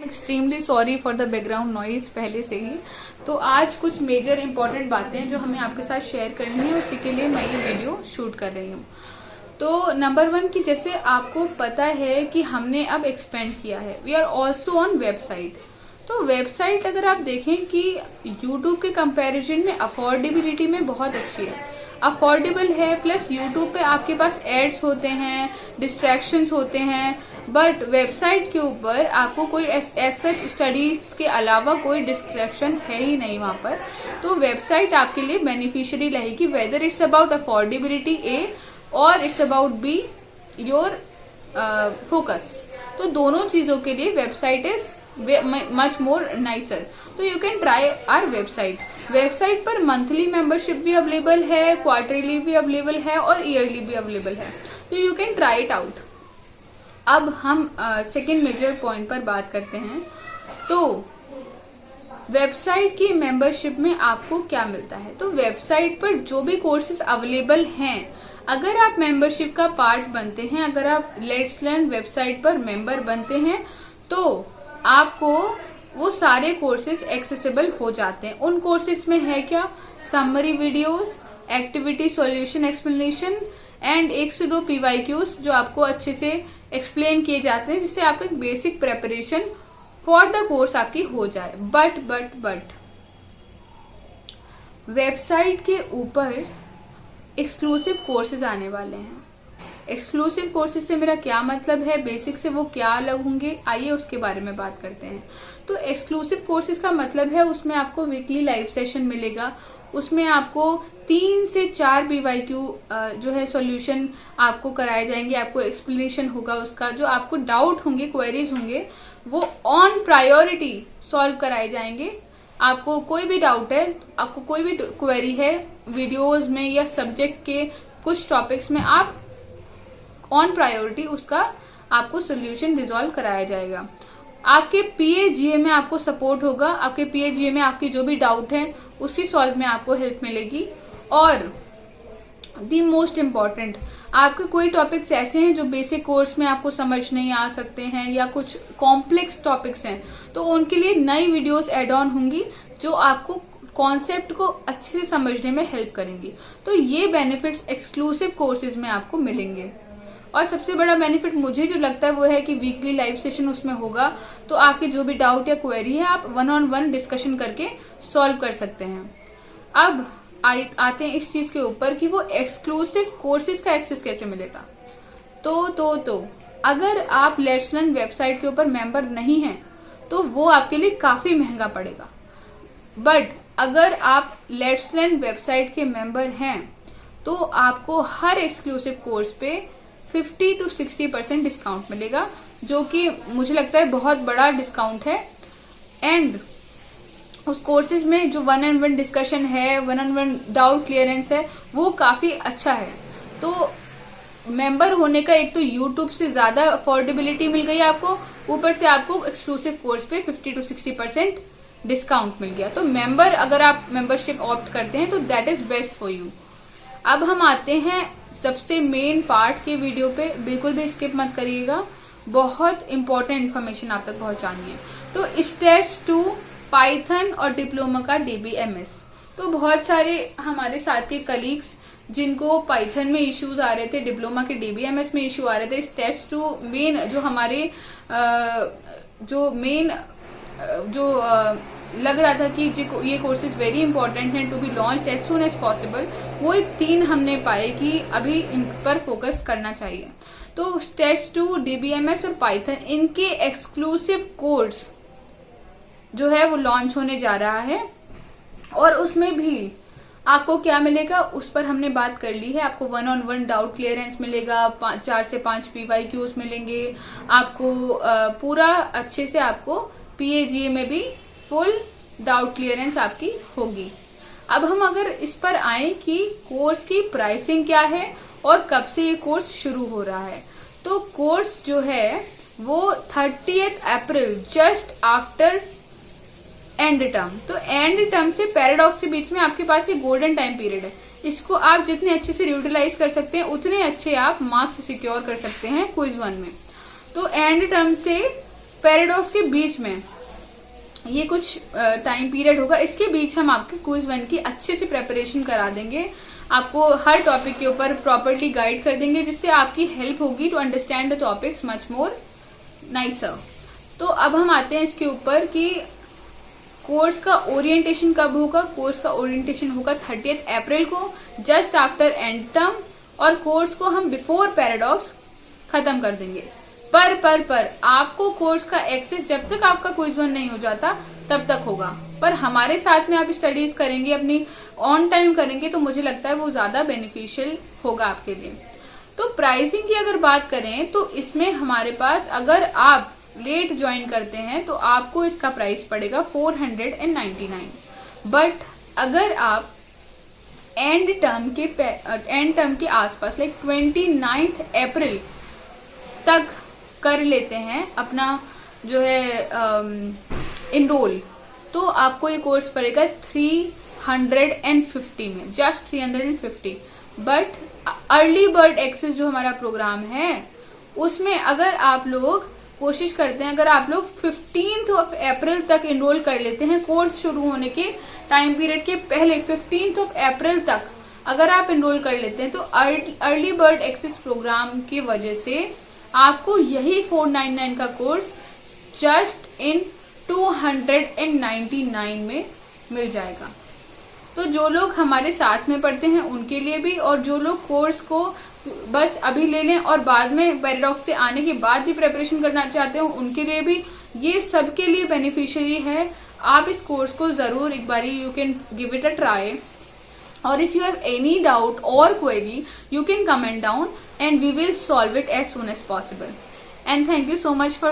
Extremely sorry for the background noise पहले से ही। तो आज कुछ मेजर इंपॉर्टेंट बातें जो हमें आपके साथ शेयर करनी है, उसी के लिए मैं ये वीडियो शूट कर रही हूँ। तो नंबर 1 की जैसे आपको पता है कि हमने अब एक्सपेंड किया है, we are also on website. तो वेबसाइट अगर आप देखें कि यूट्यूब के कंपैरिजन में अफोर्डेबिलिटी में बहुत अच्छी है, अफोर्डेबल है, प्लस यूट्यूब पे आपके पास एड्स होते हैं, डिस्ट्रैक्शंस होते हैं, बट वेबसाइट के ऊपर आपको कोई सच स्टडीज के अलावा कोई डिस्ट्रैक्शन है ही नहीं वहां पर। तो वेबसाइट आपके लिए बेनिफिशियरी रहेगी, whether it's about affordability A और it's about B your focus. तो दोनों चीजों के लिए website is much more nicer. तो you can try our website पर मंथली मेंबरशिप भी अवेलेबल है, क्वार्टरली भी अवेलेबल है और ईयरली भी अवेलेबल है। तो you can try it out. अब हम सेकेंड मेजर पॉइंट पर बात करते हैं। तो वेबसाइट की मेंबरशिप में आपको क्या मिलता है। तो वेबसाइट पर जो भी कोर्सेज अवेलेबल हैं, अगर आप मेंबरशिप का पार्ट बनते हैं, अगर आप लेट्स लर्न वेबसाइट पर मेंबर बनते हैं, तो आपको वो सारे कोर्सेज एक्सेसिबल हो जाते हैं। उन कोर्सेज में है क्या, summary videos, activity solution explanation and 1 से 2 PYQs जो आपको अच्छे से एक्सप्लेन किए जाते हैं, जिससे आपको एक basic preparation for the course आपकी हो जाए। बट वेबसाइट के ऊपर एक्सक्लूसिव कोर्सेज आने वाले हैं। एक्सक्लूसिव कोर्सेज से मेरा क्या मतलब है, बेसिक से वो क्या अलग होंगे, आइए उसके बारे में बात करते हैं। तो एक्सक्लूसिव कोर्सेज का मतलब है उसमें आपको वीकली लाइव सेशन मिलेगा, उसमें आपको 3 से 4 BYQ जो है सॉल्यूशन आपको कराए जाएंगे, आपको एक्सप्लेनेशन होगा उसका, जो आपको डाउट होंगे, क्वेरीज होंगे, वो ऑन प्रायोरिटी सॉल्व कराए जाएंगे। आपको कोई भी डाउट है, आपको कोई भी क्वेरी है वीडियोज में या सब्जेक्ट के कुछ टॉपिक्स में, आप ऑन प्रायोरिटी उसका आपको सोल्यूशन रिजॉल्व कराया जाएगा। आपके PAGA में आपको सपोर्ट होगा, आपके PAGA में आपकी जो भी डाउट है उसकी सॉल्व में आपको हेल्प मिलेगी। और दी मोस्ट इम्पॉर्टेंट, आपके कोई टॉपिक्स ऐसे हैं जो बेसिक कोर्स में आपको समझ नहीं आ सकते हैं या कुछ कॉम्प्लेक्स टॉपिक्स हैं, तो उनके लिए नई वीडियोस एड ऑन होंगी जो आपको कॉन्सेप्ट को अच्छे से समझने में हेल्प करेंगी। तो ये बेनिफिट्स एक्सक्लूसिव कोर्सेज में आपको मिलेंगे। और सबसे बड़ा बेनिफिट मुझे जो लगता है वो है कि वीकली लाइव सेशन उसमें होगा, तो आपके जो भी डाउट या क्वेरी है आप 1-on-1 डिस्कशन करके सॉल्व कर सकते हैं। अब आते हैं इस चीज के ऊपर कि वो एक्सक्लूसिव कोर्सेज का एक्सेस कैसे मिलेगा। तो अगर आप लेट्स लर्न वेबसाइट के ऊपर मेंबर नहीं हैं, तो वो आपके लिए काफी महंगा पड़ेगा। बट अगर आप लेट्स लर्न वेबसाइट के मेंबर हैं, तो आपको हर एक्सक्लूसिव कोर्स पे 50 to 60% डिस्काउंट मिलेगा, जो कि मुझे लगता है बहुत बड़ा डिस्काउंट है। एंड उस कोर्सेज में जो 1-on-1 डिस्कशन है, 1-on-1 डाउट क्लियरेंस है, वो काफी अच्छा है। तो मेंबर होने का एक तो यूट्यूब से ज्यादा अफोर्डेबिलिटी मिल गई आपको, ऊपर से आपको एक्सक्लूसिव कोर्स पे 50 to 60% डिस्काउंट मिल गया। तो मेंबर अगर आप मेंबरशिप ऑप्ट करते हैं तो that is best for you. अब हम आते हैं सबसे मेन पार्ट के वीडियो पे, बिल्कुल भी स्किप मत करिएगा, बहुत इंपॉर्टेंट इन्फॉर्मेशन आप तक पहुंचानी है। तो स्टेप्स 2 पाइथन और डिप्लोमा का DBMS। तो बहुत सारे हमारे साथ के कलीग्स जिनको पाइथन में इश्यूज आ रहे थे, डिप्लोमा के DBMS में इश्यू आ रहे थे, स्टेप्स 2 मेन जो हमारे जो लग रहा था कि ये कोर्सेज वेरी इंपॉर्टेंट हैं to be launched as soon as possible, वो 3 हमने पाए कि अभी इन पर फोकस करना चाहिए। तो स्टेप्स 2, DBMS और पाइथन, इनके एक्सक्लूसिव कोर्स जो है वो लॉन्च होने जा रहा है। और उसमें भी आपको क्या मिलेगा उस पर हमने बात कर ली है। आपको 1-on-1 डाउट क्लियरेंस मिलेगा, 4 से 5 PYQs मिलेंगे, आपको पूरा अच्छे से आपको PAGA में भी फुल डाउट क्लियरेंस आपकी होगी। अब हम अगर इस पर आए कि कोर्स की प्राइसिंग क्या है और कब से ये कोर्स शुरू हो रहा है। तो कोर्स जो है वो 30 अप्रैल जस्ट आफ्टर एंड टर्म। तो एंड टर्म से पैराडॉक्स के बीच में आपके पास ये गोल्डन टाइम पीरियड है, इसको आप जितने अच्छे से यूटिलाइज कर सकते हैं उतने अच्छे आप मार्क्स सिक्योर कर सकते हैं क्विज 1 में। तो एंड टर्म से पैराडॉक्स के बीच में ये कुछ टाइम पीरियड होगा, इसके बीच हम आपके क्विज 1 की अच्छे से प्रेपरेशन करा देंगे, आपको हर टॉपिक के ऊपर प्रॉपर्ली गाइड कर देंगे, जिससे आपकी हेल्प होगी to understand the topics much more nicer. तो अब हम आते हैं इसके ऊपर कि कोर्स का ओरिएंटेशन कब होगा। कोर्स का ओरिएंटेशन होगा 30 अप्रैल को, जस्ट आफ्टर एंड टर्म, और कोर्स को हम बिफोर पैराडॉक्स खत्म कर देंगे। पर आपको कोर्स का एक्सेस जब तक आपका क्विज 1 नहीं हो जाता तब तक होगा, पर हमारे साथ में आप स्टडीज करेंगे, अपनी ऑन टाइम करेंगे, तो मुझे लगता है वो ज्यादा बेनिफिशियल होगा आपके लिए। तो प्राइसिंग की अगर बात करें तो इसमें हमारे पास, अगर आप लेट ज्वाइन करते हैं तो आपको इसका प्राइस पड़ेगा 499, बट अगर आप एंड टर्म के आसपास लाइक 29 अप्रैल तक कर लेते हैं अपना जो है इनरोल, तो आपको ये कोर्स पड़ेगा 350 में, just 350। But early bird access जो हमारा प्रोग्राम है उसमें अगर आप लोग कोशिश करते हैं, अगर आप लोग 15 अप्रैल तक इनरोल कर लेते हैं, कोर्स शुरू होने के टाइम पीरियड के पहले 15 अप्रैल तक अगर आप इनरोल कर लेते हैं, तो अर्ली बर्ड एक्सेस प्रोग्राम की वजह से आपको यही 499 का कोर्स जस्ट इन 299 में मिल जाएगा। तो जो लोग हमारे साथ में पढ़ते हैं उनके लिए भी, और जो लोग कोर्स को बस अभी ले लें और बाद में पैराडॉक्स से आने के बाद भी प्रिपरेशन करना चाहते हो उनके लिए भी, ये सबके लिए बेनिफिशियरी है। आप इस कोर्स को जरूर एक बारी you can give it a try, और if you have any doubt or query, you can comment down and we will solve it as soon as possible. And thank you so much for